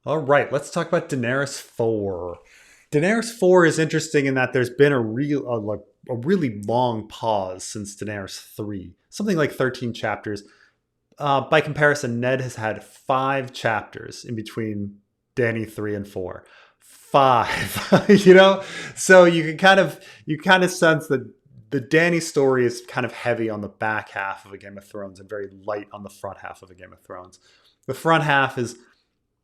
All right, let's talk about Daenerys 4. Daenerys 4 is interesting in that there's been a really long pause since Daenerys 3, something like 13 chapters. By comparison, Ned has had 5 chapters in between Dany 3 and 4. Five, So you kind of sense that the Dany story is kind of heavy on the back half of a Game of Thrones and very light on the front half of a Game of Thrones. The front half is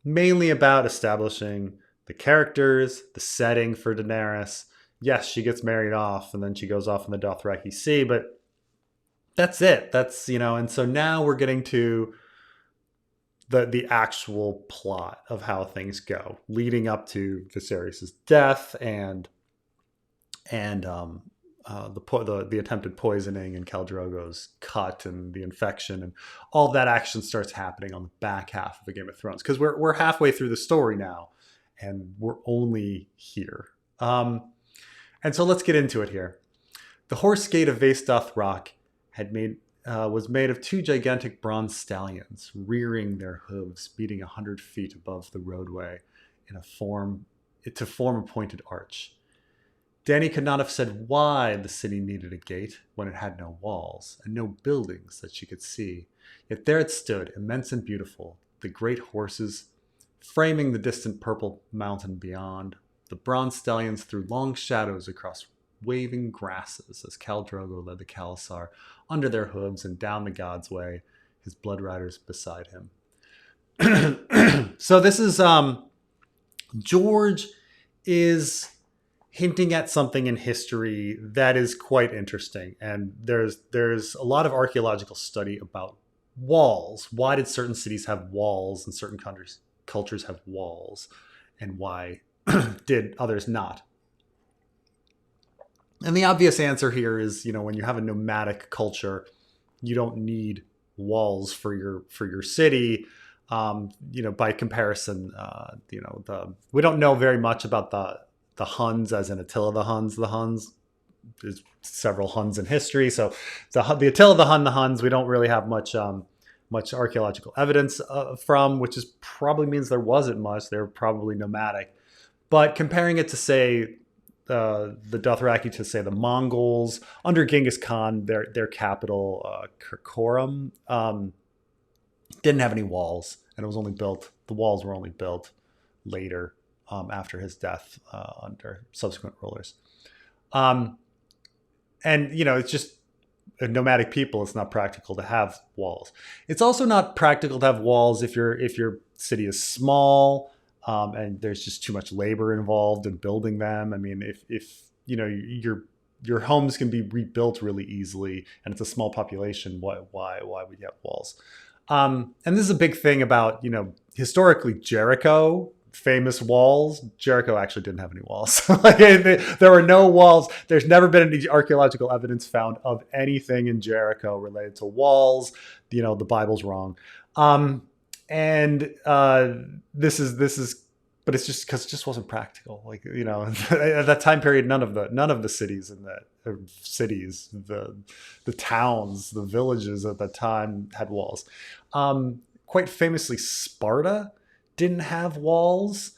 mainly about establishing the characters, the setting for Daenerys. Yes, she gets married off and then she goes off in the Dothraki Sea, but that's it. And so now we're getting to the actual plot of how things go, leading up to Viserys' death and the attempted poisoning and Khal Drogo's cut and the infection and all that action starts happening on the back half of the Game of Thrones because we're halfway through the story now and we're only here. And so let's get into it here. The horse gate of Vaes Dothrak was made of 2 gigantic bronze stallions, rearing their hooves, beating 100 feet above the roadway to form a pointed arch. Dany could not have said why the city needed a gate when it had no walls and no buildings that she could see. Yet there it stood, immense and beautiful, the great horses framing the distant purple mountain beyond. The bronze stallions threw long shadows across waving grasses as Khal Drogo led the khalasar under their hooves and down the God's Way, his Bloodriders beside him. So this is George is hinting at something in history that is quite interesting, and there's a lot of archaeological study about walls. Why did certain cities have walls and certain cultures have walls, and why did others not? And the obvious answer here is, when you have a nomadic culture, you don't need walls for your city. By comparison, we don't know very much about the Huns, as in Attila the Huns. The Huns, there's several Huns in history, so the Attila the Huns, we don't really have much archaeological evidence from, which is probably means there wasn't much. They were probably nomadic. But comparing it to, say, the Dothraki, to, say, the Mongols under Genghis Khan, their capital, Karakorum, didn't have any walls, and the walls were only built later, after his death, under subsequent rulers. And it's just a nomadic people. It's not practical to have walls. It's also not practical to have walls if your city is small, and there's just too much labor involved in building them. I mean, if your homes can be rebuilt really easily, and it's a small population, why would you have walls? And this is a big thing about, historically Jericho, famous walls. Jericho actually didn't have any walls. There were no walls. There's never been any archaeological evidence found of anything in Jericho related to walls. The Bible's wrong. This is, but it's just because it just wasn't practical. At that time period, none of the cities the towns, the villages at that time had walls. Quite famously, Sparta didn't have walls,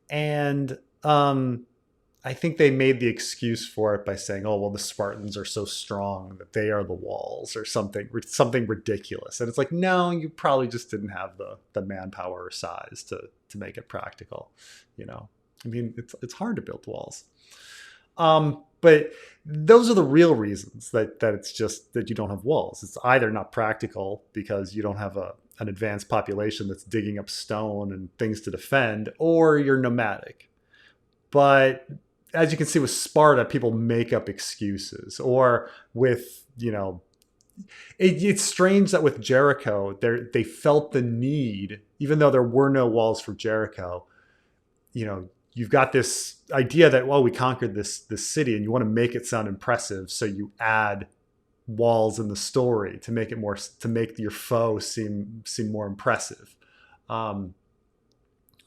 and I think they made the excuse for it by saying, "Oh, well, the Spartans are so strong that they are the walls," or something ridiculous. And it's like, no, you probably just didn't have the manpower or size to make it practical. I mean, it's hard to build walls. But those are the real reasons that it's just that you don't have walls. It's either not practical because you don't have an advanced population that's digging up stone and things to defend, or you're nomadic. But as you can see with Sparta, people make up excuses. Or with, it's strange that with Jericho, they felt the need, even though there were no walls for Jericho, you've got this idea that, well, we conquered this city, and you want to make it sound impressive, so you add walls in the story to make your foe seem more impressive,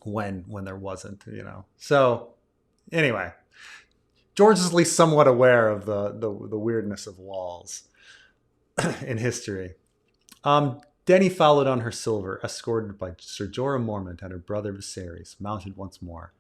when there wasn't. So anyway, George is at least somewhat aware of the weirdness of walls in history. Dany Dany followed on her silver, escorted by Ser Jorah Mormont and her brother Viserys, mounted once more.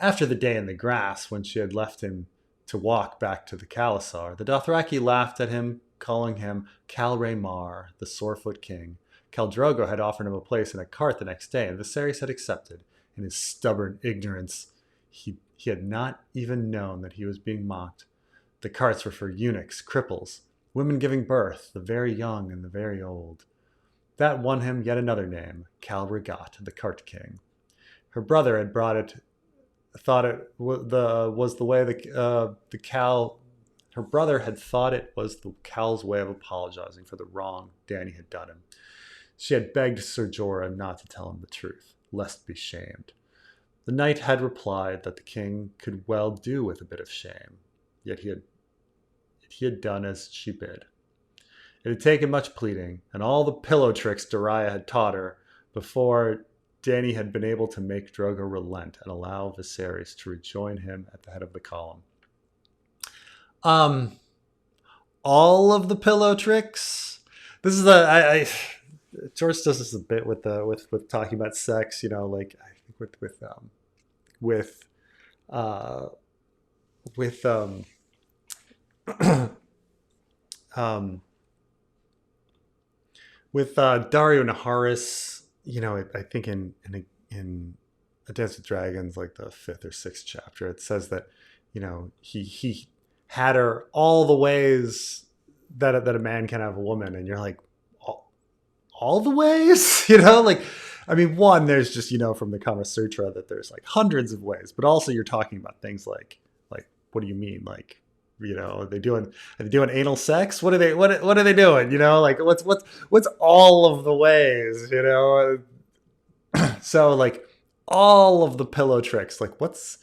After the day in the grass, when she had left him to walk back to the khalasar, the Dothraki laughed at him, calling him Khal Rhaemar, the Sorefoot King. Khal Drogo had offered him a place in a cart the next day, and Viserys had accepted. In his stubborn ignorance, he had not even known that he was being mocked. The carts were for eunuchs, cripples, women giving birth, the very young and the very old. That won him yet another name, Khal Rhaegat, the Cart King. Her brother had brought it, thought it was the way the Khal. Her brother had thought it was the Khal's way of apologizing for the wrong Dany had done him. She had begged Ser Jorah not to tell him the truth, lest be shamed. The knight had replied that the king could well do with a bit of shame, yet he had done as she bid. It had taken much pleading, and all the pillow tricks Dariah had taught her before Dany had been able to make Drogo relent and allow Viserys to rejoin him at the head of the column. All of the pillow tricks. This is George does this a bit with talking about sex. Like I think with Dario Naharis. I think in A Dance with Dragons, like the 5th or 6th chapter, it says that he had her all the ways that a man can have a woman, and you're like, all the ways, one, there's just from the Kama Sutra that there's like hundreds of ways, but also you're talking about things like what do you mean, like are they doing anal sex? What are they doing? What's all of the ways? So like all of the pillow tricks, like what's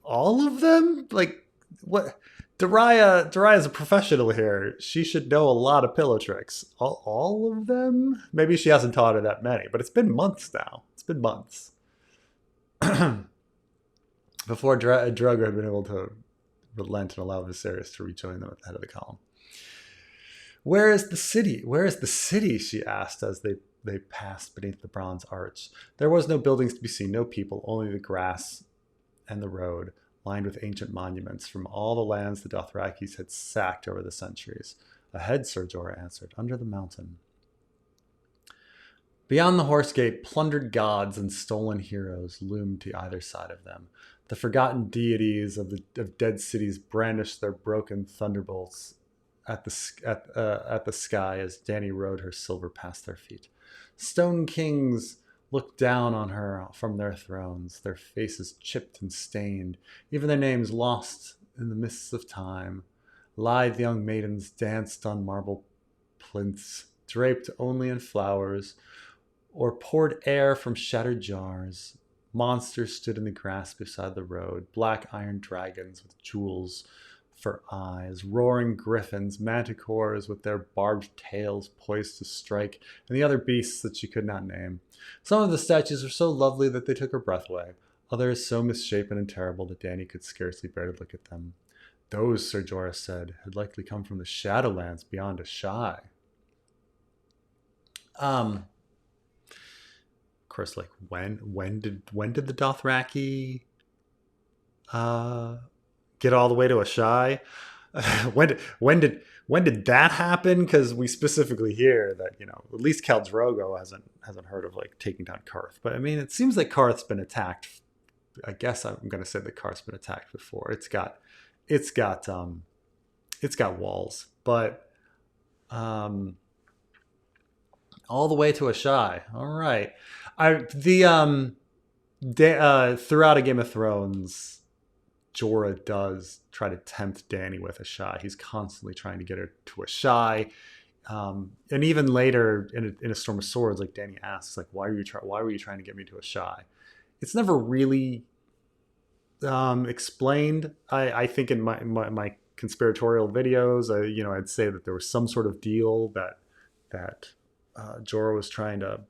all of them? Like what? Dariah is a professional here. She should know a lot of pillow tricks. All of them? Maybe she hasn't taught her that many, but it's been months now. It's been months. Before Drogo had been able to relent and allow Viserys to rejoin them at the head of the column. Where is the city? Where is the city? She asked as they passed beneath the bronze arch. There was no buildings to be seen, no people, only the grass and the road, lined with ancient monuments from all the lands the Dothrakis had sacked over the centuries. Ahead, Ser Jorah answered, under the mountain. Beyond the horse gate, plundered gods and stolen heroes loomed to either side of them. The forgotten deities of dead cities brandished their broken thunderbolts at the sky as Dany rode her silver past their feet. Stone kings looked down on her from their thrones, their faces chipped and stained, even their names lost in the mists of time. Lithe young maidens danced on marble plinths, draped only in flowers, or poured air from shattered jars. Monsters stood in the grass beside the road, black iron dragons with jewels for eyes, roaring griffins, manticores with their barbed tails poised to strike, and the other beasts that she could not name. Some of the statues were so lovely that they took her breath away, others so misshapen and terrible that Dany could scarcely bear to look at them. Those, Ser Jorah said, had likely come from the Shadowlands beyond Ashai. Of course, like when did the Dothraki get all the way to Ashai? when did that happen? Because we specifically hear that at least Khal Drogo hasn't heard of like taking down Karth. But I mean, it seems like Karth's been attacked. I guess I'm going to say that Karth's been attacked before. It's got walls, but all the way to Ashai. All right. Throughout a Game of Thrones, Jorah does try to tempt Dany with Ashai. He's constantly trying to get her to Ashai. And even later in a Storm of Swords, like Dany asks, like, why were you trying to get me to Ashai? It's never really explained. I think in my conspiratorial videos, I'd say that there was some sort of deal that Jorah was trying to,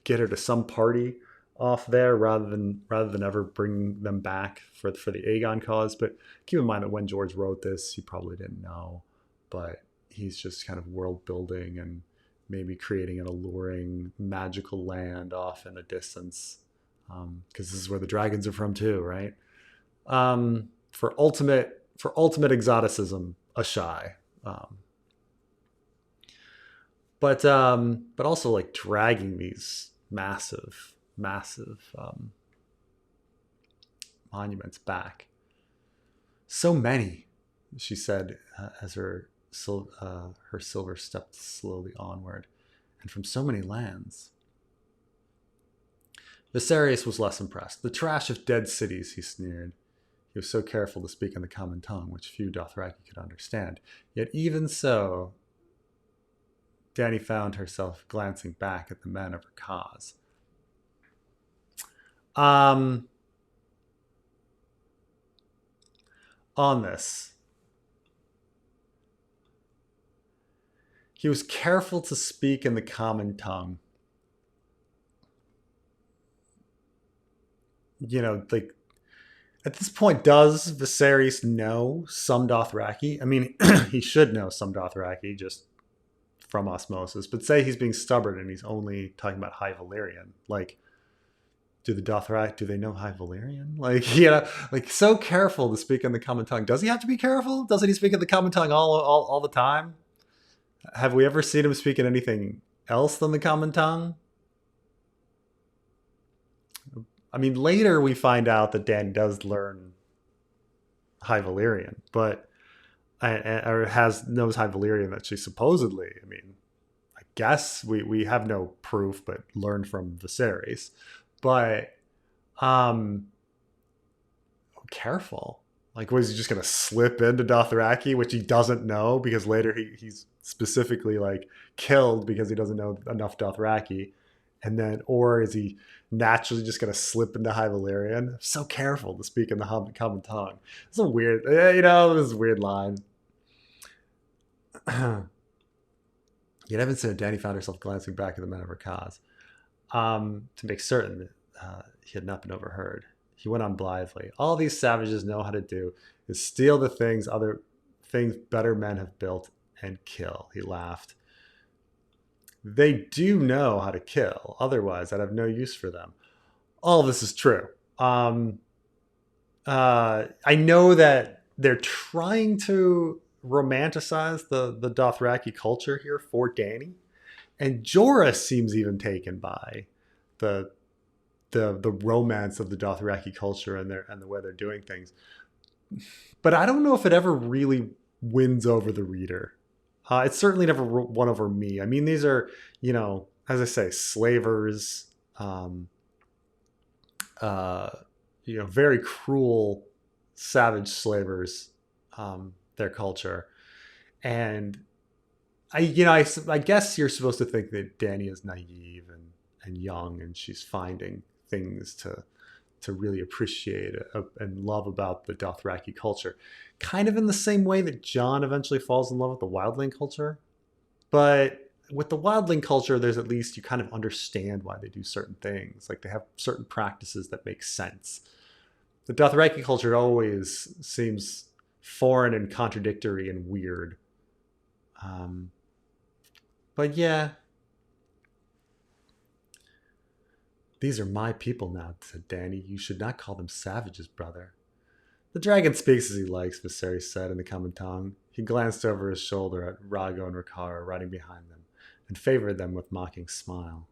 get her to some party off there rather than ever bring them back for the Aegon cause. But keep in mind that when George wrote this, he probably didn't know. But he's just kind of world building and maybe creating an alluring magical land off in a distance, because this is where the dragons are from too, right? For ultimate exoticism, a shy, um, but also like dragging these massive monuments back. So many, she said, as her silver stepped slowly onward, and from so many lands. Viserys was less impressed. The trash of dead cities, he sneered. He was so careful to speak in the common tongue, which few Dothraki could understand. Yet even so, Dany found herself glancing back at the men of her cause. On this, he was careful to speak in the common tongue. Like, at this point, does Viserys know some Dothraki? I mean, he should know some Dothraki just from osmosis, but say he's being stubborn and he's only talking about High Valyrian. Like, do the Dothraki, do they know High Valyrian? Like, like, so careful to speak in the common tongue. Does he have to be careful? Doesn't he speak in the common tongue all the time? Have we ever seen him speak in anything else than the common tongue? I mean, later we find out that Dan does learn High Valyrian, but or knows High Valyrian that she supposedly. I mean, I guess we have no proof, but learned from Viserys. But careful. Like, was he just gonna slip into Dothraki, which he doesn't know, because later he's specifically like killed because he doesn't know enough Dothraki, and then, or is he naturally just gonna slip into High Valyrian? So careful to speak in the common tongue. It's a weird, this is a weird line. Yet Evanson and Dany found herself glancing back at the men of her cause, to make certain that he had not been overheard. He went on blithely. All these savages know how to do is steal the things better men have built and kill. He laughed. They do know how to kill. Otherwise, I'd have no use for them. All this is true. I know that they're trying to romanticize the Dothraki culture here for Dany, and Jorah seems even taken by the romance of the Dothraki culture and the way they're doing things. But I don't know if it ever really wins over the reader. It's certainly never won over me. I mean, these are, as I say, slavers, very cruel, savage slavers, their culture. And I guess you're supposed to think that Dany is naive and young, and she's finding things to really appreciate and love about the Dothraki culture. Kind of in the same way that Jon eventually falls in love with the wildling culture. But with the wildling culture, there's at least, you kind of understand why they do certain things. Like, they have certain practices that make sense. The Dothraki culture always seems foreign and contradictory and weird. But yeah. These are my people now, said Dany. You should not call them savages, brother. The dragon speaks as he likes, Viserys said in the common tongue. He glanced over his shoulder at Rago and Rakara riding behind them, and favored them with a mocking smile.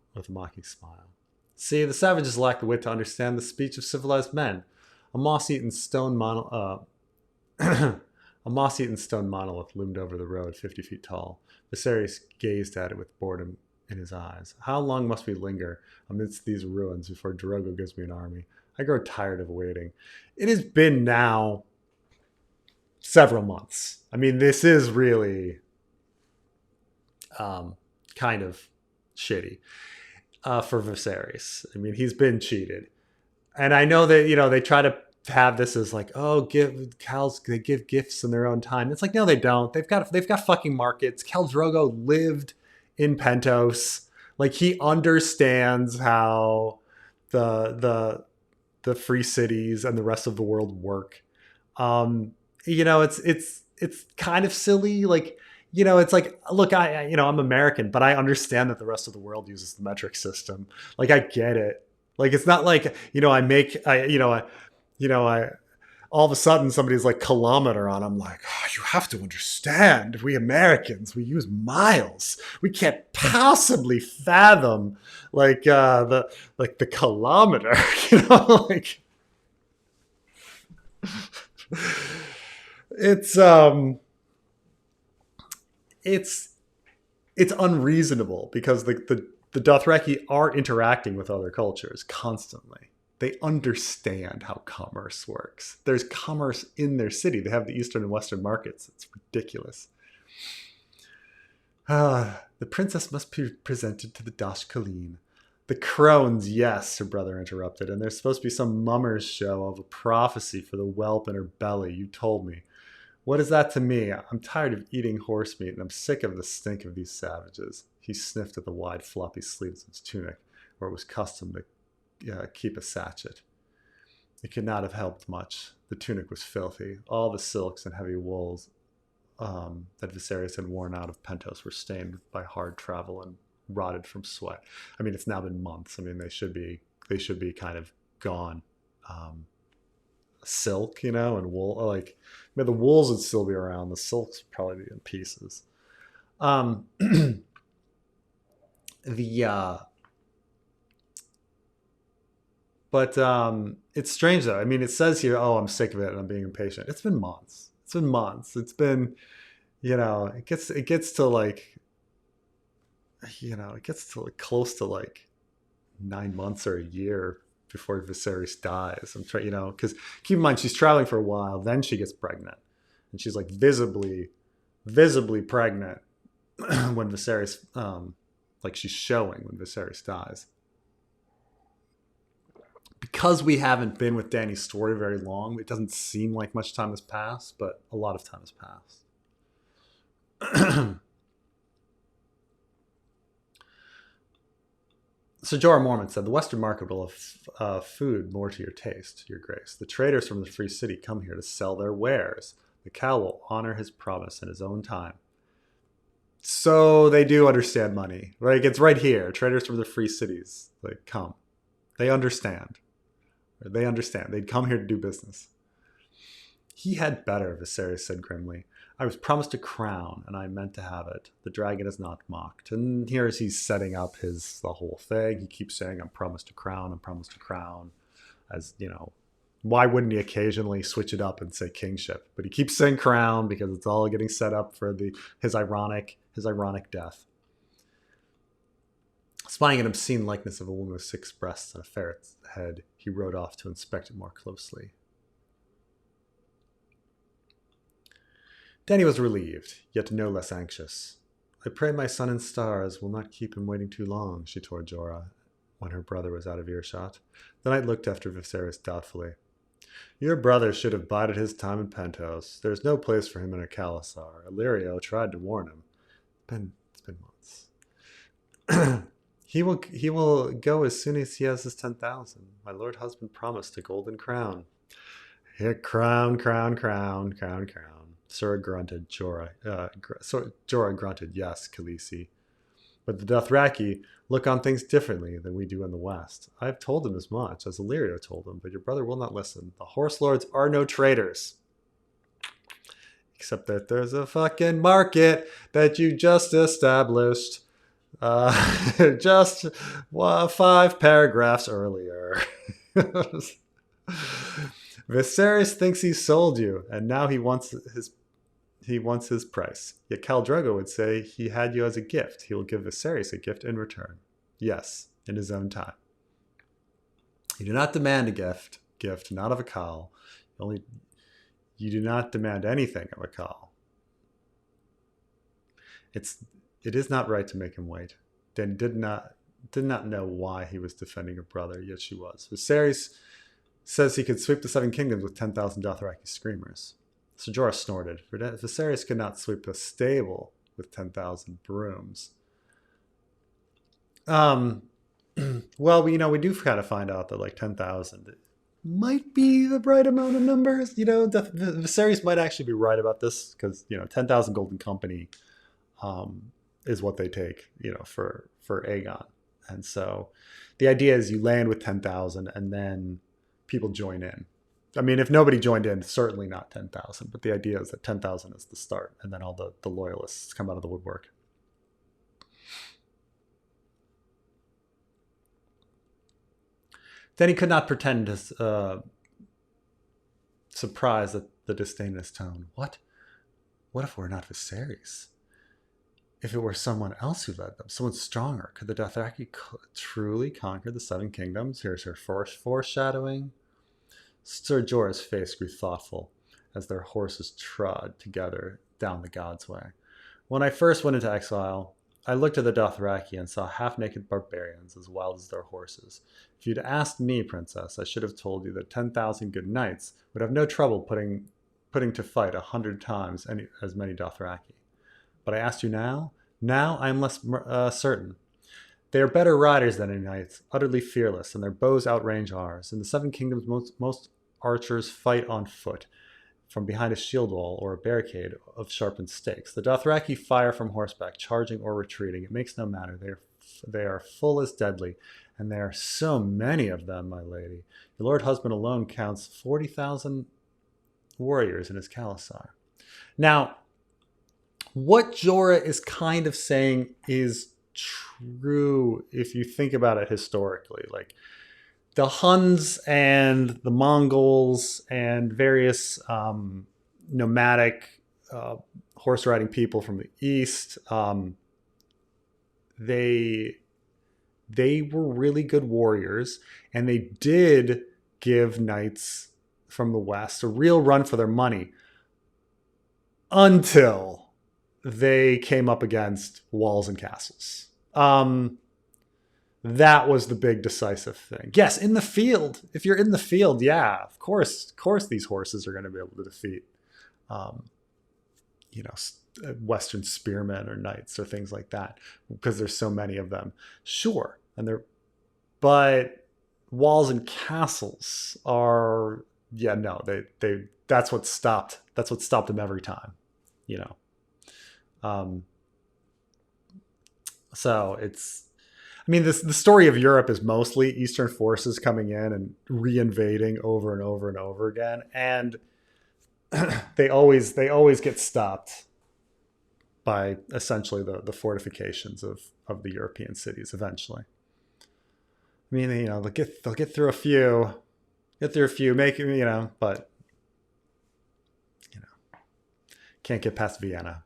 See, the savages lack the wit to understand the speech of civilized men. A moss-eaten stone monolith loomed over the road, 50 feet tall. Viserys gazed at it with boredom in his eyes. How long must we linger amidst these ruins before Drogo gives me an army? I grow tired of waiting. It has been now several months. I mean, this is really kind of shitty for Viserys. I mean, he's been cheated. And I know that, they try to have this as like, oh, they give gifts in their own time. It's like, no, they don't. They've got fucking markets. Khal Drogo lived in Pentos. Like, he understands how the free cities and the rest of the world work. It's kind of silly. Like, it's like, look, I'm American, but I understand that the rest of the world uses the metric system. Like, I get it. Like, it's not like, I make, I all of a sudden somebody's like kilometer on. I'm like, oh, you have to understand. We Americans, we use miles. We can't possibly fathom the kilometer. Like it's it's it's unreasonable because the Dothraki are interacting with other cultures constantly. They understand how commerce works. There's commerce in their city. They have the eastern and western markets. It's ridiculous. The princess must be presented to the Dash Khaleen. The crones, yes, her brother interrupted, and there's supposed to be some mummer's show of a prophecy for the whelp in her belly. You told me. What is that to me? I'm tired of eating horse meat, and I'm sick of the stink of these savages. He sniffed at the wide, floppy sleeves of his tunic, where it was custom to keep a sachet. It could not have helped much. The tunic was filthy. All the silks and heavy wools that Viserys had worn out of Pentos were stained by hard travel and rotted from sweat. I mean, it's now been months. I mean, they should be kind of gone. Silk, and wool. Like, the wools would still be around. The silks would probably be in pieces. But it's strange though. I mean, it says here, "Oh, I'm sick of it and I'm being impatient." It's been months. It's been months. It's been, it gets to like, close to like 9 months or a year before Viserys dies. I'm trying, because keep in mind she's traveling for a while, then she gets pregnant, and she's like visibly pregnant when Viserys, like she's showing when Viserys dies. Because we haven't been with Dany's story very long, it doesn't seem like much time has passed, but a lot of time has passed. So Jorah Mormont said, the Western market will have food more to your taste, your grace. The traders from the free city come here to sell their wares. The cow will honor his promise in his own time. So they do understand money. Like, it's right here. Traders from the free cities, like, come. They understand. They understand. They'd come here to do business. He had better, Viserys said grimly. I was promised a crown, and I meant to have it. The dragon is not mocked. And here he's setting up the whole thing. He keeps saying, I'm promised a crown, I'm promised a crown. As, why wouldn't he occasionally switch it up and say kingship? But he keeps saying crown because it's all getting set up for his ironic death. Spying an obscene likeness of a woman with 6 breasts and a ferret's head, he rode off to inspect it more closely. Dany was relieved, yet no less anxious. I pray my sun and stars will not keep him waiting too long, she told Jorah when her brother was out of earshot. The knight looked after Viserys doubtfully. Your brother should have bided his time in Pentos. There's no place for him in a khalasar. Illyrio tried to warn him. It's been months. He will go as soon as he has his 10,000. My lord husband promised a golden crown. Here, crown. Jorah grunted. Jorah grunted, yes, Khaleesi. But the Dothraki look on things differently than we do in the West. I have told him as much, as Illyrio told him, but your brother will not listen. The horse lords are no traitors. Except that there's a fucking market that you just established. Just 5 paragraphs earlier. Viserys thinks he sold you, and now he wants his price. Yet Khal Drogo would say he had you as a gift. He will give Viserys a gift in return. Yes, in his own time. You do not demand a gift, not of a Khal. You do not demand anything of a Khal. It is not right to make him wait. Dany did not know why he was defending her brother, yet she was. Viserys says he could sweep the 7 kingdoms with 10,000 Dothraki screamers. So Jorah snorted. Viserys could not sweep a stable with 10,000 brooms. Well, we do kind of find out that like 10,000 might be the right amount of numbers. Viserys might actually be right about this because 10,000 Golden Company is what they take, for Aegon. And so the idea is you land with 10,000 and then people join in. I mean, if nobody joined in, certainly not 10,000, but the idea is that 10,000 is the start, and then all the loyalists come out of the woodwork. Then he could not pretend to surprise at the disdain in his tone. What if we're not Viserys? If it were someone else who led them, someone stronger, could the Dothraki truly conquer the Seven Kingdoms? Here's her foreshadowing. Sir Jorah's face grew thoughtful as their horses trod together down the God's Way. When I first went into exile, I looked at the Dothraki and saw half-naked barbarians as wild as their horses. If you'd asked me, Princess, I should have told you that 10,000 good knights would have no trouble putting to fight 100 times as many Dothraki. But I asked you now? Now I am less certain. They are better riders than any knights, utterly fearless, and their bows outrange ours. In the Seven Kingdoms, most archers fight on foot, from behind a shield wall or a barricade of sharpened stakes. The Dothraki fire from horseback, charging or retreating. It makes no matter. They are full as deadly, and there are so many of them, my lady. Your lord husband alone counts 40,000 warriors in his khalasar. Now, what Jorah is kind of saying is true if you think about it historically. Like, the Huns and the Mongols and various nomadic horse riding people from the east, they were really good warriors, and they did give knights from the west a real run for their money until they came up against walls and castles. That was the big decisive thing. Yes, in the field. If you're in the field, yeah, of course these horses are going to be able to defeat, Western spearmen or knights or things like that, because there's so many of them. Sure, but walls and castles are, they that's what stopped them every time, So it's. I mean, the story of Europe is mostly Eastern forces coming in and reinvading over and over and over again, and they always get stopped by essentially the fortifications of the European cities. Eventually, I mean, they'll get through a few, but can't get past Vienna.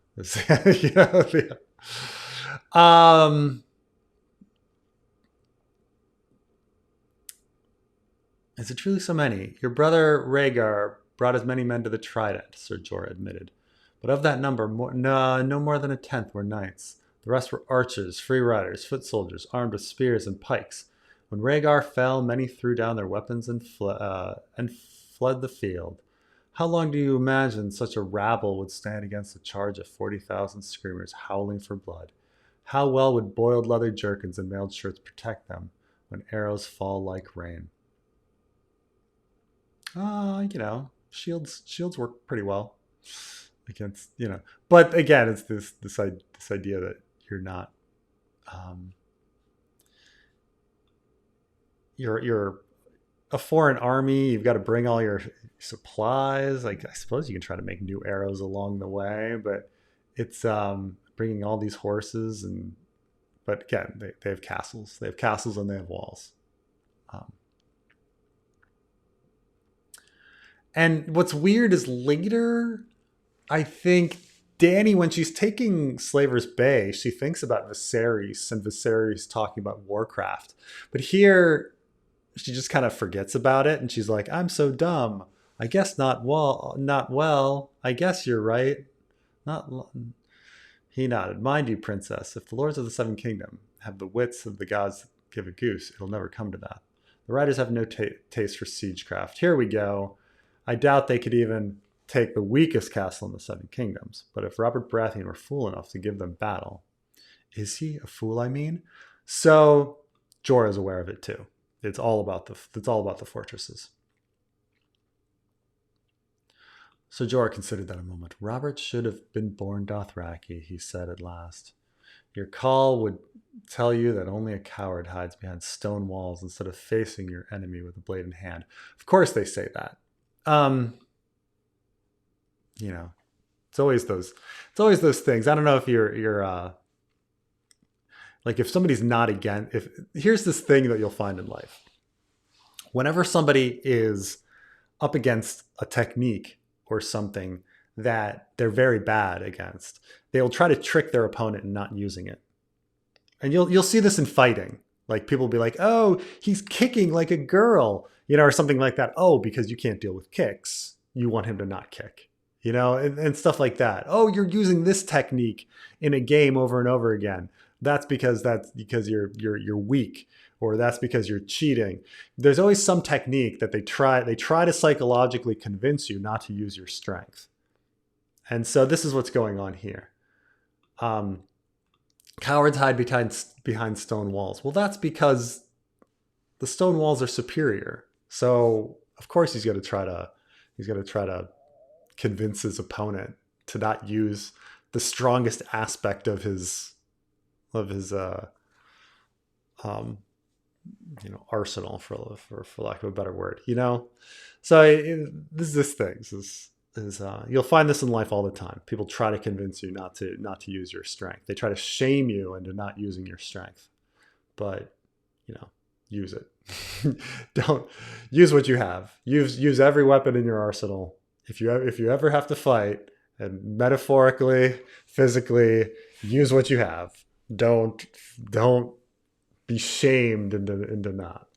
Is it truly so many? Your brother Rhaegar brought as many men to the Trident, Sir Jorah admitted. But of that number, no more than a tenth were knights. The rest were archers, free riders, foot soldiers, armed with spears and pikes. When Rhaegar fell, many threw down their weapons and fled the field. How long do you imagine such a rabble would stand against a charge of 40,000 screamers howling for blood? How well would boiled leather jerkins and mailed shirts protect them when arrows fall like rain? Shields work pretty well against, but again, it's this idea that you're not, you're a foreign army. You've got to bring all your supplies. Like, I suppose you can try to make new arrows along the way, but it's bringing all these horses but again, they have castles. They have castles and they have walls. And what's weird is later, I think Dany, when she's taking Slaver's Bay, she thinks about Viserys and Viserys talking about Warcraft. But here, she just kind of forgets about it, and she's like, I'm so dumb. I guess not well. I guess you're right. He nodded. Mind you, princess, if the lords of the Seven Kingdom have the wits of the gods that give a goose, it'll never come to that. The riders have no taste for siegecraft. Here we go. I doubt they could even take the weakest castle in the Seven Kingdoms. But if Robert Baratheon were fool enough to give them battle, is he a fool? I mean, so Jorah is aware of it too. It's all about the fortresses. Sir Jorah considered that a moment. Robert should have been born Dothraki, he said at last. Your call would tell you that only a coward hides behind stone walls instead of facing your enemy with a blade in hand. Of course they say that. Um, you know, it's always those things. I don't know if you're like if somebody's not again if here's this thing that you'll find in life. Whenever somebody is up against a technique or something that they're very bad against, they will try to trick their opponent in not using it. And you'll see this in fighting. Like people will be like, "Oh, he's kicking like a girl," or something like that. Oh, because you can't deal with kicks, you want him to not kick, and stuff like that. Oh, you're using this technique in a game over and over again. That's because you're weak, or that's because you're cheating. There's always some technique that they try to psychologically convince you not to use your strength. And so this is what's going on here. Cowards hide behind stone walls. Well, that's because the stone walls are superior. So of course he's going to try to convince his opponent to not use the strongest aspect of his um, arsenal, for lack of a better word. So this thing is you'll find this in life all the time. People try to convince you not to use your strength. They try to shame you into not using your strength, but use it. Don't use what you have. Use every weapon in your arsenal. If you ever have to fight, and metaphorically, physically, use what you have. Don't be shamed into not.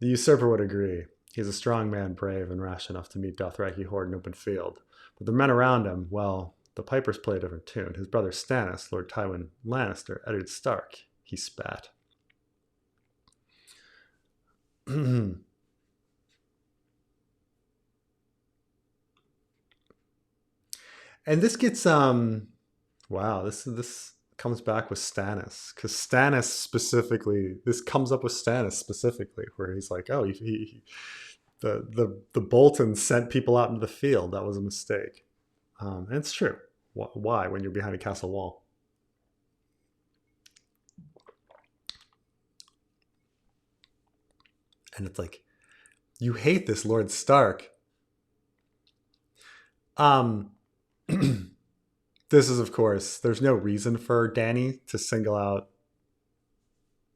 The usurper would agree. He's a strong man, brave and rash enough to meet Dothraki horde in open field. But the men around him, well, the pipers play a different tune. His brother Stannis, Lord Tywin Lannister, Eddard Stark, he spat. And this gets wow, this comes back with Stannis, because Stannis specifically, this comes up with Stannis specifically, where he's like, oh, the Boltons sent people out into the field. That was a mistake. And it's true. Why, when you're behind a castle wall? And it's like, you hate this Lord Stark. This is, of course, there's no reason for Dany to single out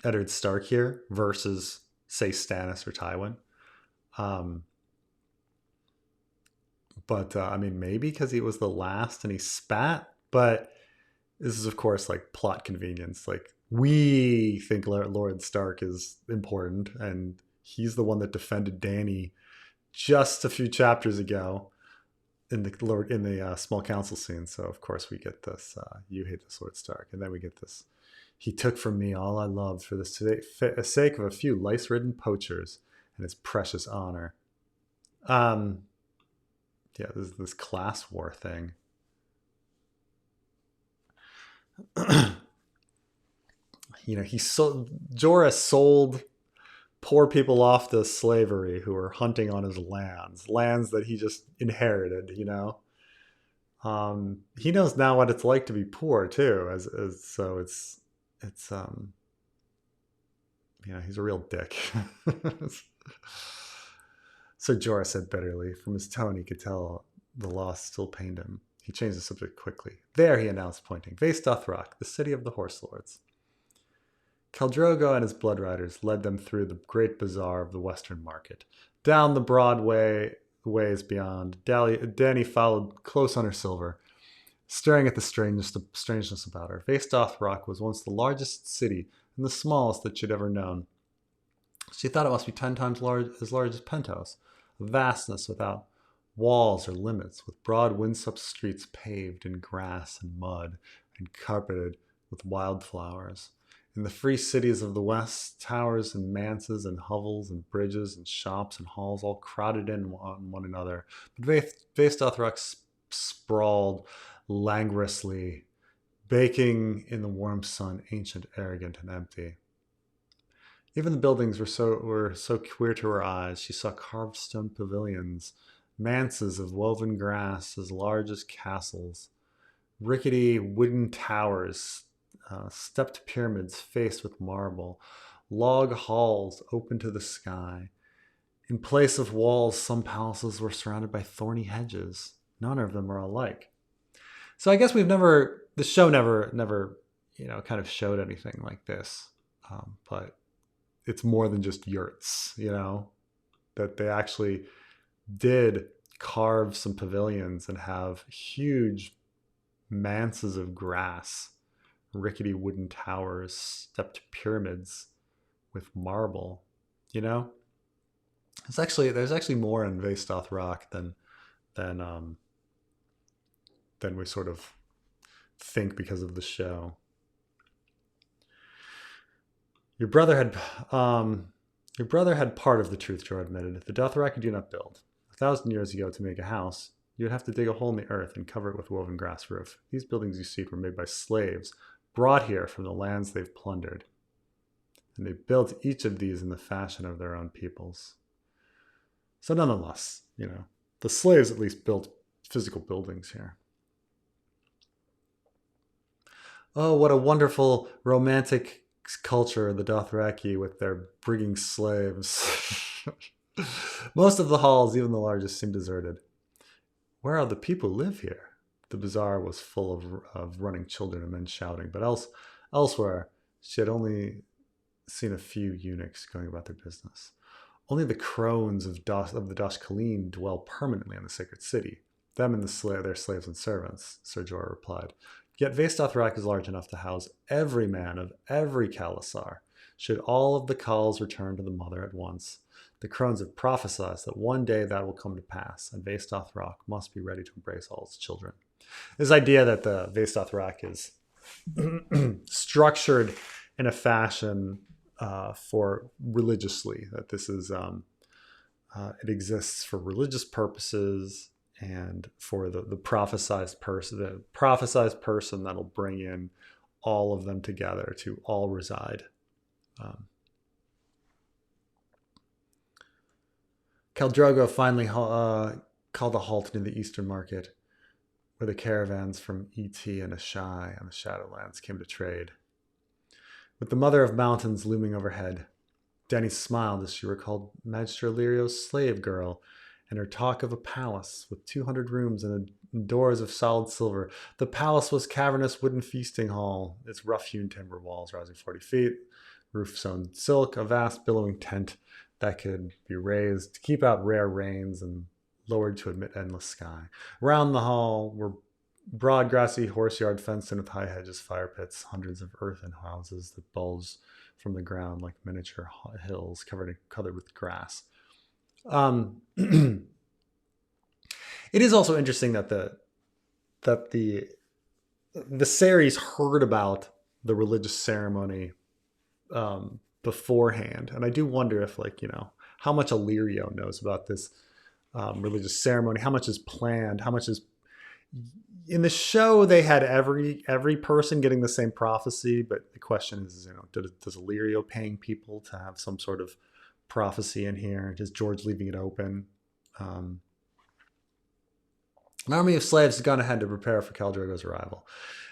Eddard Stark here versus, say, Stannis or Tywin. But I mean, maybe because he was the last and he spat. But this is, of course, like plot convenience. Like, we think Lord Stark is important, and he's the one that defended Dany just a few chapters ago in the small council scene. So of course we get this. You hate this Lord Stark, and then we get this. He took from me all I loved for the sake of a few lice-ridden poachers and his precious honor. Yeah, this class war thing. Jorah sold poor people off to slavery who were hunting on his lands that he just inherited. He knows now what it's like to be poor too. So it's he's a real dick. So Jorah said bitterly. From his tone, he could tell the loss still pained him. He changed the subject quickly. There, he announced, pointing. Vaes Dothrak, the city of the horse lords. Khal Drogo and his Bloodriders led them through the great bazaar of the western market. Down the broad ways beyond, Dany followed close on her silver, staring at the strangeness about her. Vaes Dothrak was once the largest city and the smallest that she'd ever known. She thought it must be 10 times as large as Pentos, a vastness without walls or limits, with broad windswept streets paved in grass and mud and carpeted with wildflowers. In the free cities of the West, towers and manses and hovels and bridges and shops and halls all crowded in on one another. But Vaes Dothrak sprawled languorously, baking in the warm sun, ancient, arrogant, and empty. Even the buildings were so queer to her eyes. She saw carved stone pavilions manses of woven grass as large as castles, rickety wooden towers, stepped pyramids faced with marble, log halls open to the sky. In place of walls, some palaces were surrounded by thorny hedges. None of them are alike. So I guess the show never, kind of showed anything like this. But it's more than just yurts, that they actually did carve some pavilions and have huge manses of grass, rickety wooden towers, stepped pyramids with marble, there's actually more in Vaes Dothrak than we sort of think because of the show. Your brother had part of the truth, Jorah admitted. The Dothraki do not build. 1,000 years ago, to make a house, you would have to dig a hole in the earth and cover it with woven grass roof. These buildings you see were made by slaves brought here from the lands they've plundered. And they built each of these in the fashion of their own peoples. So nonetheless, the slaves at least built physical buildings here. Oh, what a wonderful romantic culture, the Dothraki, with their bringing slaves. Most of the halls, even the largest, seem deserted. Where are the people who live here? The bazaar was full of running children and men shouting, but elsewhere, she had only seen a few eunuchs going about their business. Only the crones of the Doshkaleen dwell permanently in the sacred city. Them and their slaves and servants, Ser Jorah replied. Yet Vaes Dothrak is large enough to house every man of every khalasar. Should all of the khals return to the mother at once, the crones have prophesied that one day that will come to pass, and Vaes Dothrak must be ready to embrace all its children. This idea that the Vaes Dothrak is structured in a fashion for religiously, that this is it exists for religious purposes and for the prophesized person that'll bring in all of them together to all reside. Khal Drogo finally called a halt near the Eastern Market, where the caravans from Et and Ashai and the Shadowlands came to trade. With the Mother of Mountains looming overhead, Dany smiled as she recalled Magister Illyrio's slave girl and her talk of a palace with 200 rooms and doors of solid silver. The palace was cavernous wooden feasting hall, its rough-hewn timber walls rising 40 feet, roof sewn silk, a vast billowing tent that could be raised to keep out rare rains and lowered to admit endless sky. Around the hall were broad grassy horseyard fenced in with high hedges, fire pits, hundreds of earthen houses that bulged from the ground like miniature hills covered with grass. It is also interesting that the Viserys heard about the religious ceremony beforehand, and I do wonder if, how much Illyrio knows about this religious ceremony, how much is planned, how much is in the show. They had every person getting the same prophecy, but the question is, does Illyrio paying people to have some sort of prophecy in here? Is George leaving it open? An army of slaves had gone ahead to prepare for Khal Drogo's arrival.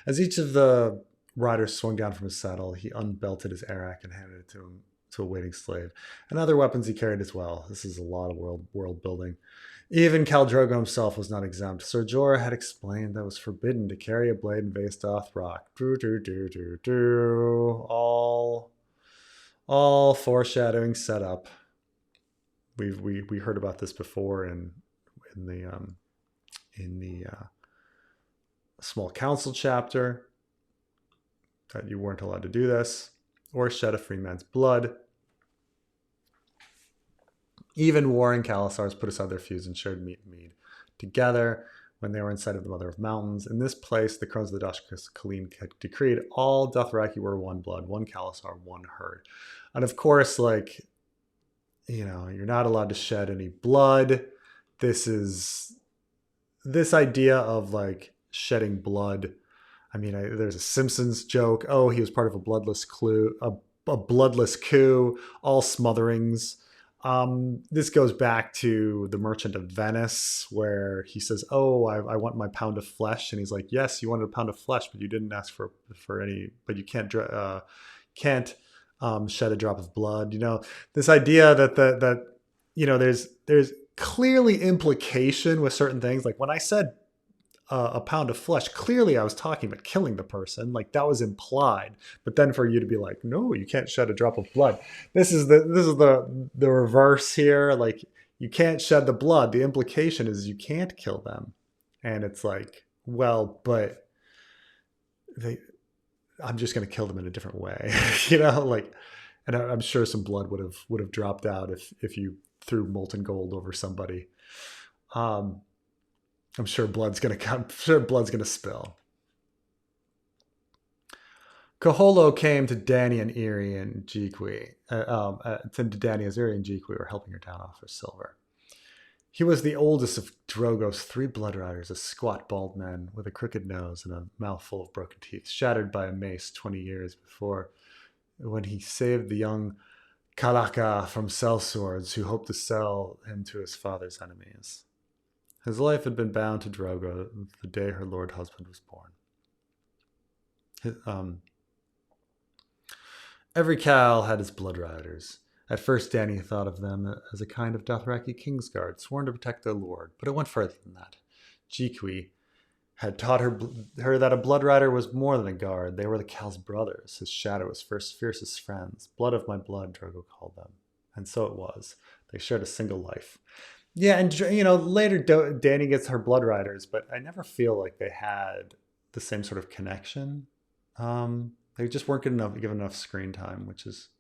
As each of the riders swung down from his saddle, he unbelted his arak and handed it to a waiting slave, and other weapons he carried as well. This is a lot of world building. Even Khal Drogo himself was not exempt. Ser Jorah had explained that it was forbidden to carry a blade in Vaes Dothrak. All foreshadowing set up. We heard about this before in the small council chapter, that you weren't allowed to do this or shed a free man's blood. Even warring khalasars put aside their feuds and shared meat and mead together when they were in sight of the Mother of Mountains. In this place, the crones of the Doshkaleen had decreed all Dothraki were one blood, one khalasar, one herd. And of course, you're not allowed to shed any blood. This idea of shedding blood. I mean, there's a Simpsons joke. Oh, he was part of a bloodless coup, all smotherings. This goes back to The Merchant of Venice, where he says, "Oh, I want my pound of flesh," and he's like, "Yes, you wanted a pound of flesh, but you didn't ask for any. But you can't shed a drop of blood." This idea that there's clearly implication with certain things. Like when I said a pound of flesh, clearly I was talking about killing the person. Like that was implied. But then for you to be like, no, you can't shed a drop of blood. This is the reverse here. Like you can't shed the blood. The implication is you can't kill them. And it's like, well, but I'm just going to kill them in a different way, like, and I'm sure some blood would have dropped out if you threw molten gold over somebody. I'm sure blood's gonna come. I'm sure blood's gonna spill. Kaholo came to Dany and Eerie and Jeekwe. To Dany as Eerie and Jeekwe were helping her down off her silver. He was the oldest of Drogo's 3 Bloodriders, a squat bald man with a crooked nose and a mouth full of broken teeth, shattered by a mace 20 years before, when he saved the young Kalaka from sellswords who hoped to sell him to his father's enemies. His life had been bound to Drogo the day her lord husband was born. Every Khal had his Bloodriders. At first, Dany thought of them as a kind of Dothraki Kingsguard, sworn to protect their lord, but it went further than that. Jeekwe had taught her that a Bloodrider was more than a guard. They were the Khal's brothers, his shadow, his fiercest friends. Blood of my blood, Drogo called them. And so it was. They shared a single life. Yeah, and later Dany gets her Bloodriders, but I never feel like they had the same sort of connection. They just weren't given enough screen time, which is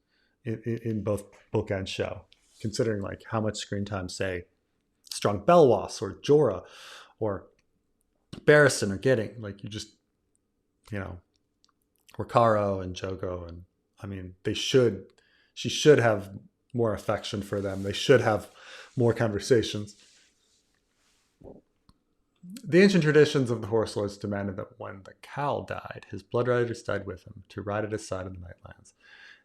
in both book and show, considering like how much screen time, say, Strong Belwas or Jorah or Barristan are getting. Like you just, Ricaro and Jogo, and I mean she should have more affection for them. They should have more conversations. The ancient traditions of the Horse Lords demanded that when the Khal died, his Bloodriders died with him to ride at his side in the Nightlands.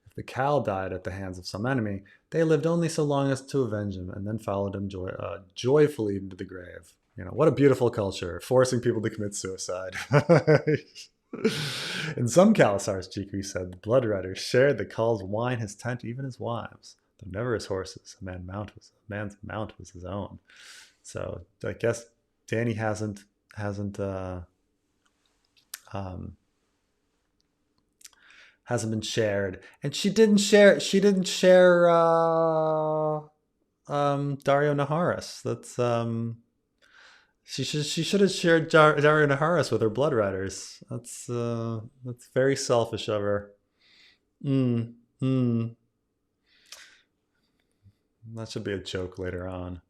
If the Khal died at the hands of some enemy, they lived only so long as to avenge him, and then followed him joyfully into the grave. What a beautiful culture, forcing people to commit suicide. In some khalasars, Jeekwe said, the Bloodriders shared the Khal's wine, his tent, even his wives, though never his horses. A man's mount was his own. So I guess Dany hasn't been shared, and she didn't share Dario Naharis. That's she should have shared Dario Naharis with her Bloodriders. That's very selfish of her. That should be a joke later on.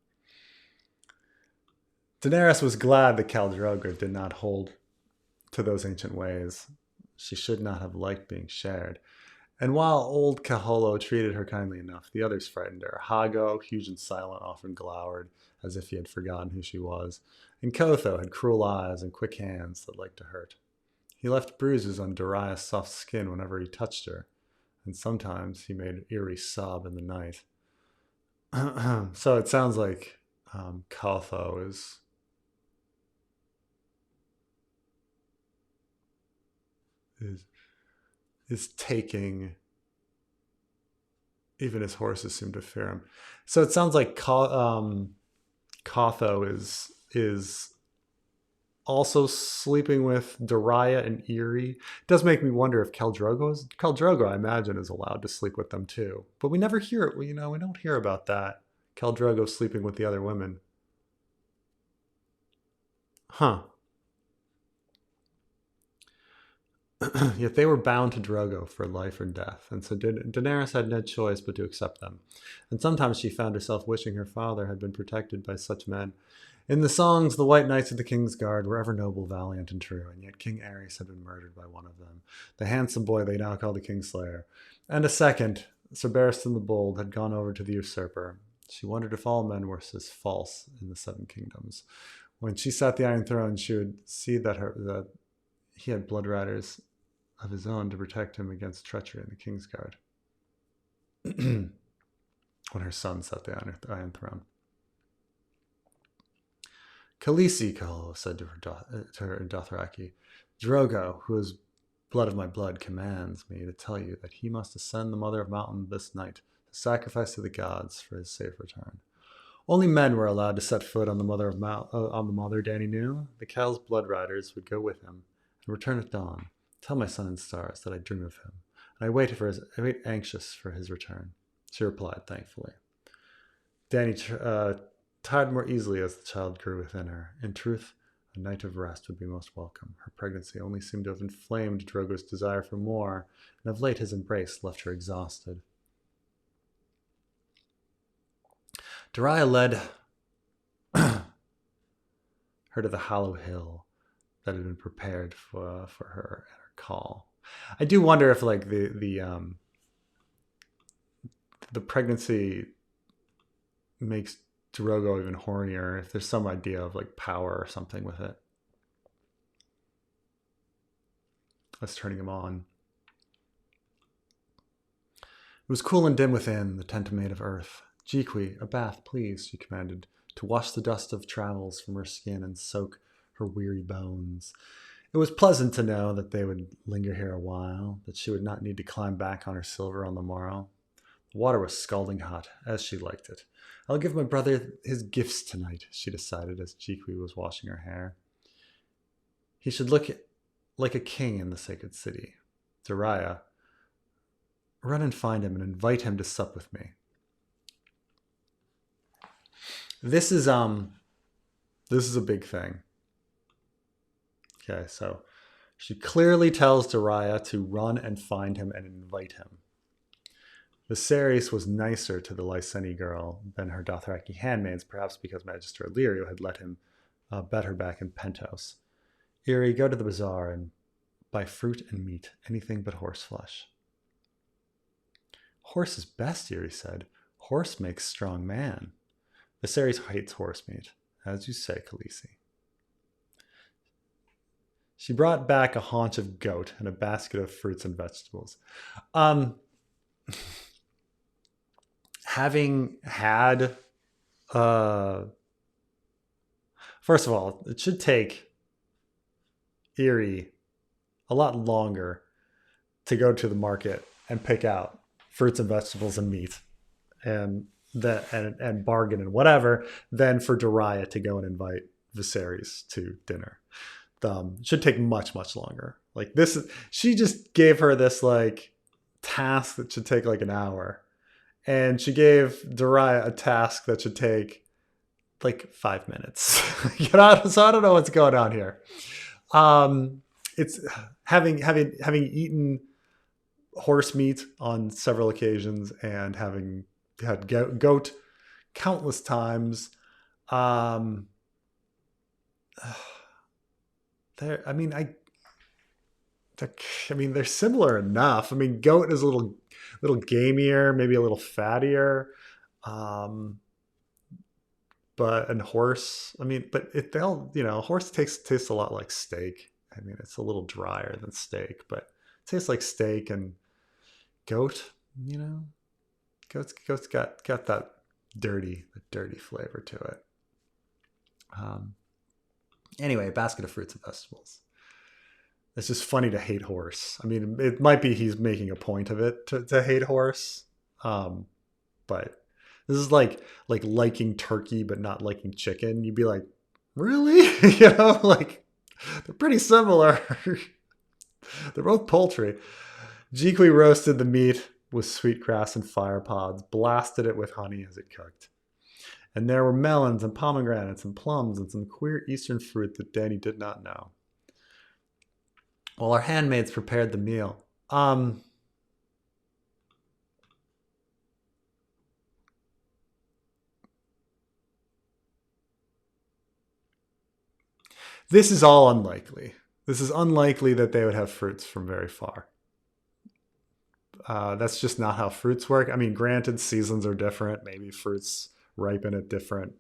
Daenerys was glad that Khal Drogo did not hold to those ancient ways. She should not have liked being shared. And while old Kaholo treated her kindly enough, the others frightened her. Hago, huge and silent, often glowered, as if he had forgotten who she was. And Kotho had cruel eyes and quick hands that liked to hurt. He left bruises on Doria's soft skin whenever he touched her, and sometimes he made Eerie sob in the night. So it sounds like Kotho is taking, even his horses seem to fear him. So it sounds like Kotho is also sleeping with Doria and Eerie. It does make me wonder if Khal Drogo, I imagine, is allowed to sleep with them too. But we never hear it. We don't hear about that. Khal Drogo sleeping with the other women. Huh. Yet they were bound to Drogo for life or death, and so Daenerys had no choice but to accept them. And sometimes she found herself wishing her father had been protected by such men. In the songs, the White Knights of the King's Guard were ever noble, valiant, and true, and yet King Aerys had been murdered by one of them, the handsome boy they now call the Kingslayer. And a second, Sir Barristan the Bold, had gone over to the usurper. She wondered if all men were as false in the Seven Kingdoms. When she sat the Iron Throne, she would see that he had Bloodriders of his own to protect him against treachery in the Kingsguard. when her son sat the Iron Throne. Khaleesi, Khal said to her Dothraki, Drogo, who is blood of my blood, commands me to tell you that he must ascend the Mother of Mountain this night to sacrifice to the gods for his safe return. Only men were allowed to set foot on the Mother, Dany knew. The Khal's Bloodriders would go with him and return at dawn. Tell my sun and stars that I dream of him, and I wait anxious for his return. She replied thankfully. Dany tired more easily as the child grew within her. In truth, a night of rest would be most welcome. Her pregnancy only seemed to have inflamed Drogo's desire for more, and of late his embrace left her exhausted. Dothrak led her to the hollow hill that had been prepared for her at her call. I do wonder if like the pregnancy makes Drogo even hornier, if there's some idea of like power or something with it. That's turning him on. It was cool and dim within, the tent made of earth. Jiqui, a bath, please, she commanded, to wash the dust of travels from her skin and soak her weary bones. It was pleasant to know that they would linger here a while, that she would not need to climb back on her silver on the morrow. The water was scalding hot, as she liked it. I'll give my brother his gifts tonight, she decided as Jiqui was washing her hair. He should look like a king in the sacred city. Dothrak, run and find him and invite him to sup with me. This is a big thing. Okay, so she clearly tells Dothrak to run and find him and invite him. Viserys was nicer to the Lyseni girl than her Dothraki handmaids, perhaps because Magister Illyrio had let him bet her back in Pentos. Irri, go to the bazaar and buy fruit and meat, anything but horse flesh. Horse is best, Irri said. Horse makes strong man. Viserys hates horse meat, as you say, Khaleesi. She brought back a haunch of goat and a basket of fruits and vegetables. Having had, first of all, it should take Irri a lot longer to go to the market and pick out fruits and vegetables and meat and bargain and whatever than for Dothrak to go and invite Viserys to dinner. It should take much, much longer. Like this, she just gave her this like task that should take like an hour. And she gave Dothrak a task that should take like 5 minutes. So I don't know what's going on here. It's having eaten horse meat on several occasions and having had goat countless times. They're similar enough. I mean, goat is a little gamier, maybe a little fattier. And horse, horse tastes a lot like steak. I mean, it's a little drier than steak, but it tastes like steak. And goat, goat's got that dirty flavor to it. Anyway, a basket of fruits and vegetables. It's just funny to hate horse. I mean, it might be he's making a point of it to hate horse. But this is like liking turkey but not liking chicken. You'd be like, really? Like they're pretty similar. They're both poultry. Jiqui roasted the meat with sweetgrass and fire pods, blasted it with honey as it cooked. And there were melons and pomegranates and plums and some queer eastern fruit that Dany did not know. While our handmaids prepared the meal. This is all unlikely. This is unlikely that they would have fruits from very far. That's just not how fruits work. I mean, granted, seasons are different. Maybe fruits ripen at different.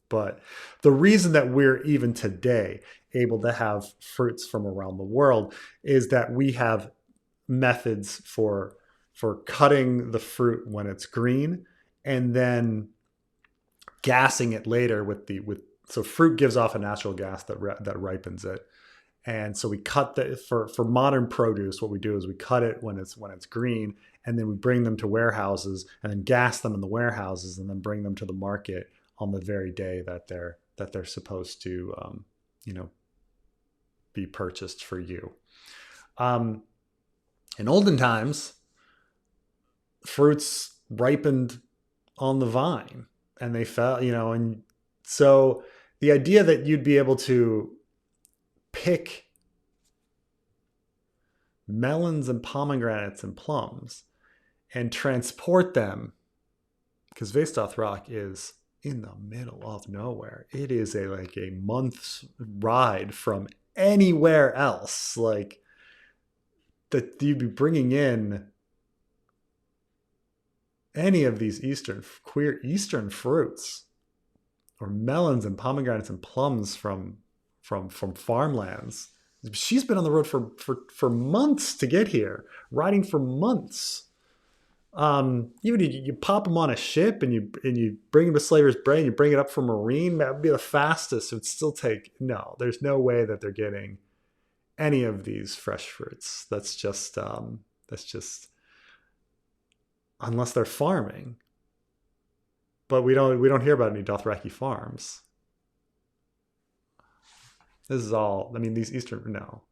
But the reason that we're even today able to have fruits from around the world is that we have methods for cutting the fruit when it's green and then gassing it later so fruit gives off a natural gas that ripens it. And so we cut for modern produce. What we do is we cut it when it's green, and then we bring them to warehouses and then gas them in the warehouses, and then bring them to the market on the very day that they're supposed to, be purchased for you. In olden times, fruits ripened on the vine, and they fell, and so the idea that you'd be able to pick melons and pomegranates and plums and transport them, because Vaes Dothrak is in the middle of nowhere. It is like a month's ride from anywhere else. Like, that you'd be bringing in any of these eastern fruits, or melons and pomegranates and plums from farmlands. She's been on the road for months to get here, riding for months. Even you pop them on a ship and you bring them to Slaver's Bay and you bring it up from Marine, that would be the fastest. It would still take, no, there's no way that they're getting any of these fresh fruits. That's just unless they're farming. But we don't hear about any Dothraki farms. This is all, these Eastern, no.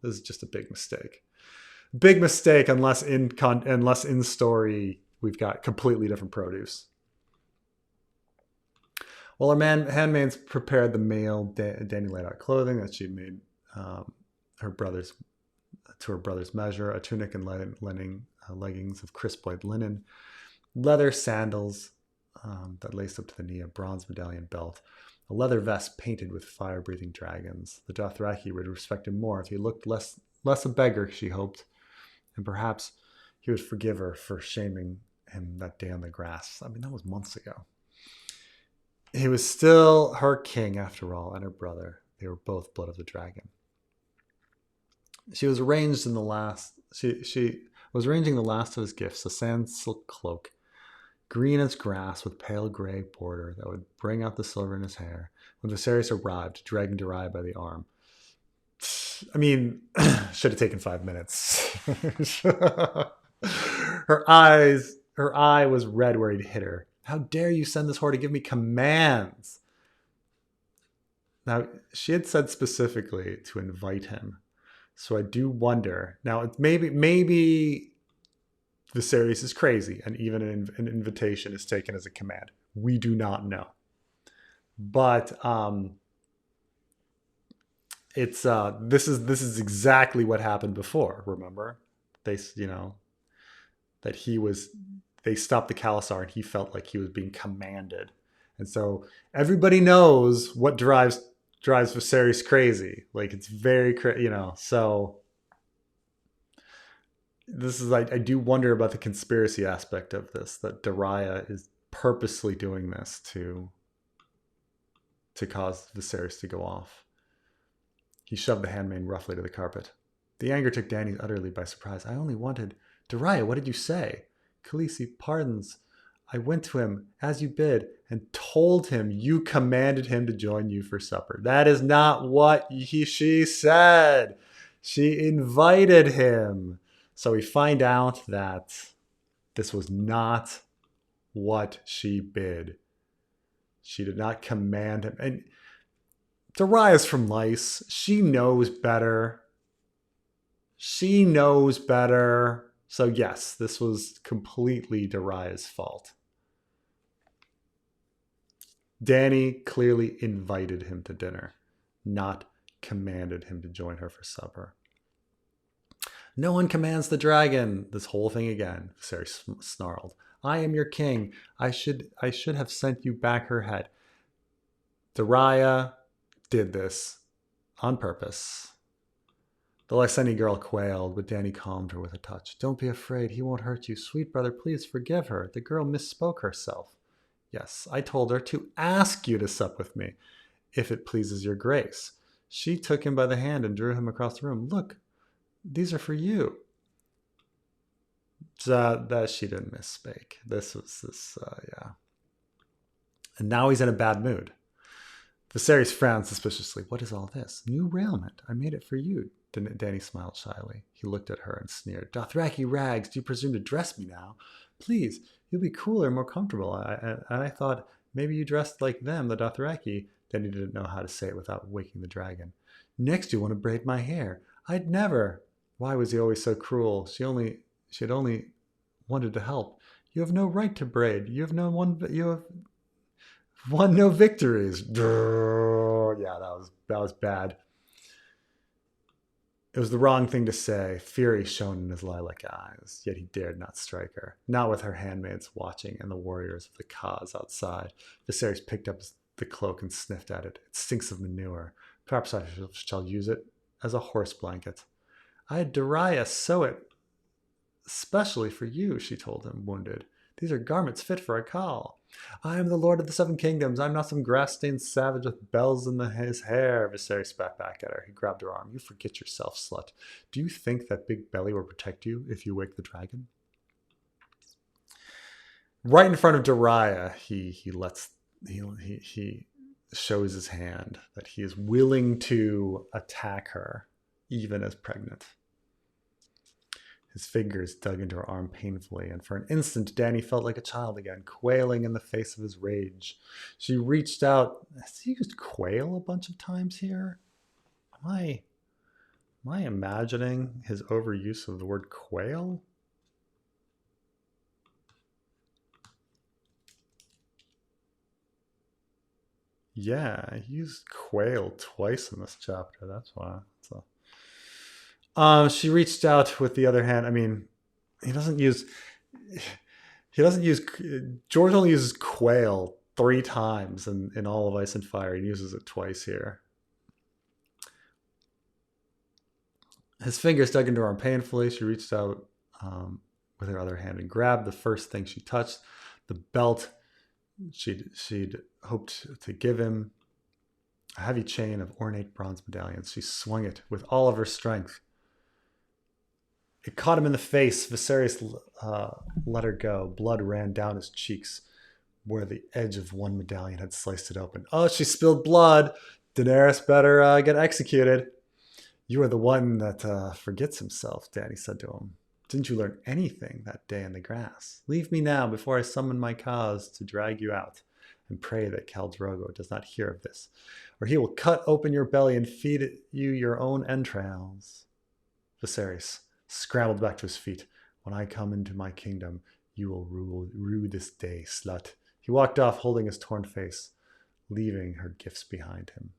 This is just a big mistake. Big mistake unless in story we've got completely different produce. While our handmaids prepared the meal, Dany laid out clothing that she made her brother's measure, a tunic and leggings of crisp white linen, leather sandals that laced up to the knee, a bronze medallion belt, a leather vest painted with fire-breathing dragons. The Dothraki would respect him more if he looked less a beggar, she hoped, and perhaps he would forgive her for shaming him that day on the grass. That was months ago. He was still her king, after all, and her brother. They were both blood of the dragon. She was arranged in the last. She was arranging the last of his gifts: a sand silk cloak, green as grass with pale gray border that would bring out the silver in his hair. When Viserys arrived, dragging Daria by the arm. Should have taken 5 minutes. Her eye was red where he'd hit her. How dare you send this whore to give me commands? Now, she had said specifically to invite him. So I do wonder. Now, maybe Viserys is crazy, and even an invitation is taken as a command. We do not know. But it's this is exactly what happened before. Remember, they stopped the khalasar, and he felt like he was being commanded, and so everybody knows what drives Viserys crazy. Like, it's very So this is, I do wonder about the conspiracy aspect of this, that Daria is purposely doing this to cause Viserys to go off. He shoved the handmaid roughly to the carpet. The anger took Dany utterly by surprise. I only wanted... Daria, what did you say? Khaleesi, pardons. I went to him, as you bid, and told him you commanded him to join you for supper. That is not what she said. She invited him. So we find out that this was not what she bid. She did not command him. And Daria's from Weiss. She knows better. So yes, this was completely Daria's fault. Dany clearly invited him to dinner, not commanded him to join her for supper. No one commands the dragon. This whole thing again, Viserys snarled. I am your king. I should have sent you back her head. Daria did this on purpose. The Lyseni girl quailed, but Dany calmed her with a touch. Don't be afraid. He won't hurt you. Sweet brother, please forgive her. The girl misspoke herself. Yes, I told her to ask you to sup with me, if it pleases your grace. She took him by the hand and drew him across the room. Look, these are for you. That she didn't misspeak. Yeah. And now he's in a bad mood. Viserys frowned suspiciously. What is all this? New raiment. I made it for you. Dany smiled shyly. He looked at her and sneered. Dothraki rags, do you presume to dress me now? Please, you'll be cooler and more comfortable. I thought maybe you dressed like them, the Dothraki. Dany didn't know how to say it without waking the dragon. Next you want to braid my hair. I'd never. Why was he always so cruel? She had only wanted to help. You have no right to braid. You have won no victories. Yeah, that was bad. It was the wrong thing to say. Fury shone in his lilac eyes, yet he dared not strike her. Not with her handmaids watching and the warriors of the cause outside. Viserys picked up the cloak and sniffed at it. It stinks of manure. Perhaps I shall use it as a horse blanket. I had Dariah sew it especially for you, she told him, wounded. These are garments fit for a khal. I am the Lord of the Seven Kingdoms. I'm not some grass-stained savage with bells in his hair. Viserys spat back at her. He grabbed her arm. You forget yourself, slut. Do you think that big belly will protect you if you wake the dragon? Right in front of Dariah, he shows his hand that he is willing to attack her, even as pregnant. His fingers dug into her arm painfully, and for an instant, Dany felt like a child again, quailing in the face of his rage. She reached out. Has he used quail a bunch of times here? Am I imagining his overuse of the word quail? Yeah, he used quail twice in this chapter. That's why. She reached out with the other hand. I mean, George only uses quail 3 times in all of Ice and Fire. He uses it twice here. His fingers dug into her arm painfully. She reached out with her other hand and grabbed the first thing she touched, the belt she'd hoped to give him, a heavy chain of ornate bronze medallions. She swung it with all of her strength. It caught him in the face. Viserys let her go. Blood ran down his cheeks where the edge of one medallion had sliced it open. Oh, she spilled blood. Daenerys better get executed. You are the one that forgets himself, Dany said to him. Didn't you learn anything that day in the grass? Leave me now before I summon my cause to drag you out, and pray that Khal Drogo does not hear of this, or he will cut open your belly and feed you your own entrails. Viserys scrambled back to his feet. When I come into my kingdom, you will rue this day, slut. He walked off holding his torn face, leaving her gifts behind him.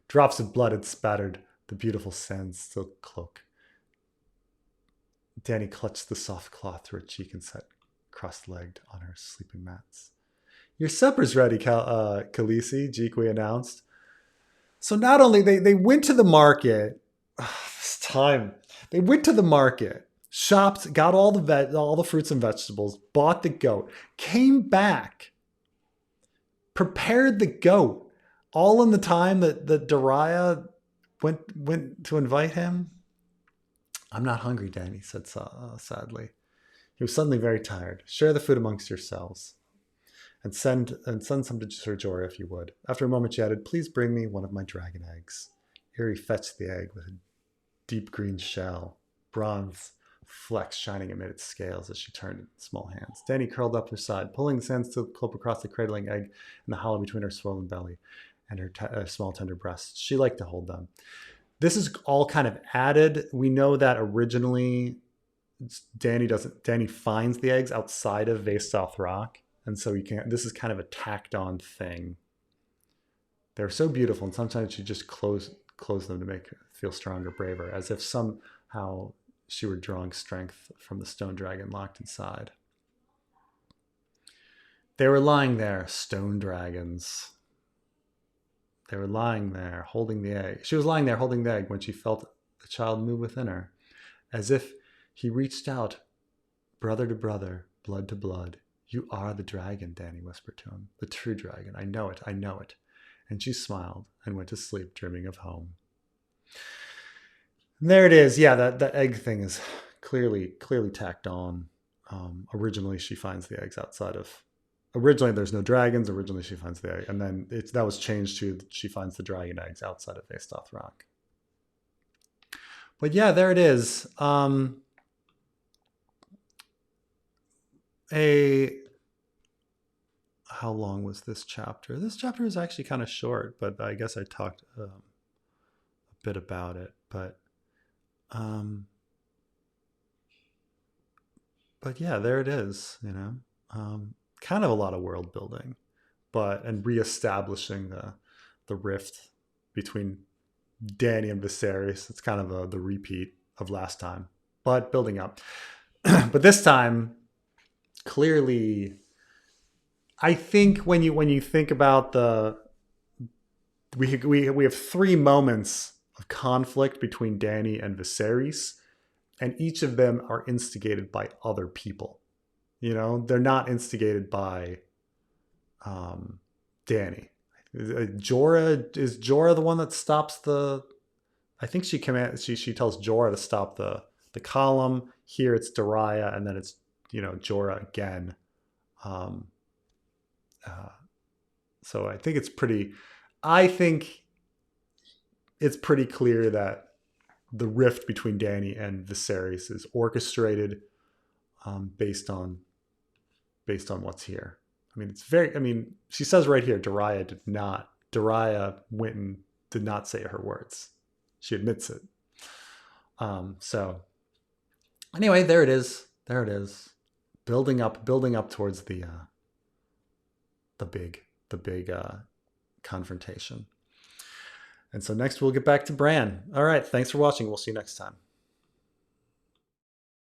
Drops of blood had spattered the beautiful sand silk cloak. Dany clutched the soft cloth to her cheek and sat cross-legged on her sleeping mats. Your supper's ready, Khaleesi, Jiqui announced. So not only they went to the market, this time, they went to the market, shopped, got all the fruits and vegetables, bought the goat, came back, prepared the goat, all in the time that Dariah went to invite him. I'm not hungry, Dany said sadly. He was suddenly very tired. Share the food amongst yourselves, and send some to Sir Jorah if you would. After a moment, she added, please bring me one of my dragon eggs. Irri fetched the egg with a deep green shell, bronze flecks shining amid its scales as she turned it in small hands. Dany curled up her side, pulling the sand-silk cloak across the cradling egg in the hollow between her swollen belly and her small tender breasts. She liked to hold them. This is all kind of added. We know that originally Dany finds the eggs outside of Vaes Dothrak, and so this is kind of a tacked on thing. They're so beautiful, and sometimes you just close them to make her feel stronger, braver, as if somehow she were drawing strength from the stone dragon locked inside. They were lying there, stone dragons. They were lying there, holding the egg. She was lying there, holding the egg, when she felt the child move within her, as if he reached out, brother to brother, blood to blood. You are the dragon, Dany whispered to him. The true dragon. I know it. I know it. And she smiled and went to sleep, dreaming of home. And there it is. Yeah, that egg thing is clearly tacked on. Originally, she finds the eggs outside of. Originally, there's no dragons. Originally, she finds the egg, and then that was changed to she finds the dragon eggs outside of Vaes Dothrak. But yeah, there it is. How long was this chapter? This chapter is actually kind of short, but I guess I talked a bit about it. But yeah, there it is. Kind of a lot of world building, and reestablishing the rift between Dany and Viserys. It's kind of the repeat of last time, but building up. But this time, clearly, I think when you think about we have 3 moments of conflict between Dany and Viserys, and each of them are instigated by other people. They're not instigated by Dany. Is Jorah the one that stops the? I think she tells Jorah to stop the column. Here it's Daria, and then it's Jorah again. So I think it's pretty clear that the rift between Dany and Viserys is orchestrated based on what's here. She says right here, Daria Winton did not say her words. She admits it. So anyway, there it is. Building up towards the big confrontation. And so next we'll get back to Bran. All right, thanks for watching. We'll see you next time.